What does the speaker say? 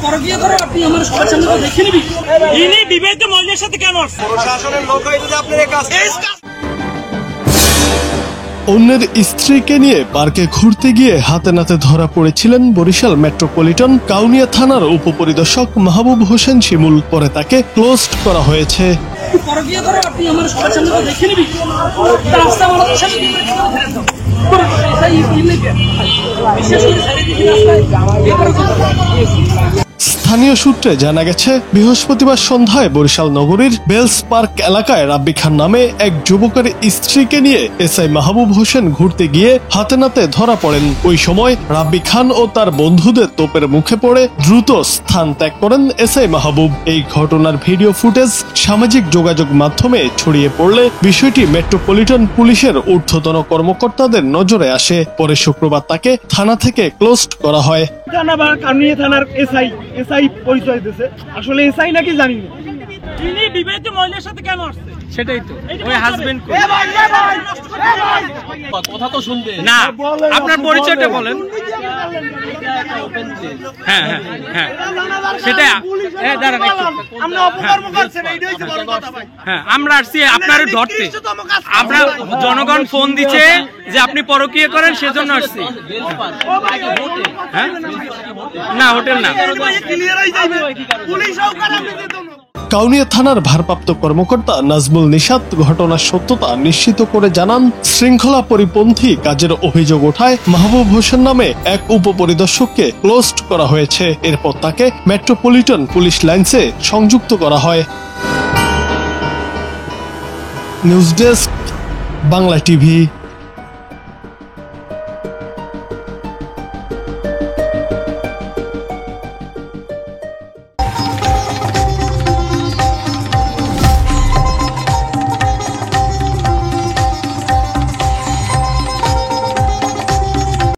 পরকীয়া করো আপনি আমার সবার সামনে তো দেখে নিবি। ইনি বিবাহিত মহিলার সাথে কেন আসছে? প্রশাসনের লোক হয়ে যদি আপনার কাজ অন্যের স্ত্রীকে নিয়ে পার্কে ঘুরতে গিয়ে হাতে নাতে ধরা পড়েছিলেন বরিশাল মেট্রোপলিটন কাউনিয়া থানার উপপরিদর্শক মাহবুব হোসেন শিমুল। পরে তাকে ক্লোজড করা হয়েছে। পরকীয়া করো আপনি আমার সবার সামনে তো দেখে নিবি। রাস্তা মানুষের সাথে বিশেষ করে ছেড়ে দিচ্ছি রাস্তায়। স্থানীয় সূত্রে জানা গেছে, বৃহস্পতিবার সন্ধ্যায় বরিশাল নগরীর বেলস পার্ক এলাকায় রাব্বি খান নামে এক যুবকের স্ত্রীকে নিয়ে এসআই মাহবুব হোসেন ঘুরতে গিয়ে হাতে নাতে ধরা পড়েন। ওই সময় রাব্বি খান ও তার বন্ধুদের তোপের মুখে পড়ে দ্রুত স্থান ত্যাগ করেন এসআই মাহবুব। এই ঘটনার ভিডিও ফুটেজ সামাজিক যোগাযোগ মাধ্যমে ছড়িয়ে পড়লে বিষয়টি মেট্রোপলিটন পুলিশের ঊর্ধ্বতন কর্মকর্তাদের নজরে আসে। পরে শুক্রবার তাকে থানা থেকে ক্লোজড করা হয়। কাউনিয়া থানার এসআই পরিচয় দিয়েছে, আসলে এসআই নাকি জানি না। ইনি বিবাহিত মহিলার সাথে কেন আসছে? সেটাই তো, ওই হাজবেন্ড কথা তো শুনবে না। আপনার পরিচয়টা বলেন। হ্যাঁ হ্যাঁ হ্যাঁ সেটা দাঁড়ান একটু। হ্যাঁ আমরা আসছি আপনার ধরতে। আপনার জনগণ ফোন দিচ্ছে যে আপনি পরকীয়া করেন, সেজন্য আসছি। হ্যাঁ না, হোটেল না। কাউনিয়া থানার ভারপ্রাপ্ত কর্মকর্তা নাজমুল নিশাত ঘটনার সত্যতা নিশ্চিত করে জানান, শৃঙ্খলা পরিপন্থী কাজের অভিযোগ ওঠায় মাহবুব হোসেন নামে এক উপপরিদর্শককে ক্লোজড করা হয়েছে। এরপর তাকে মেট্রোপলিটন পুলিশ লাইন্সে সংযুক্ত করা হয়। News desk, Bangla TV.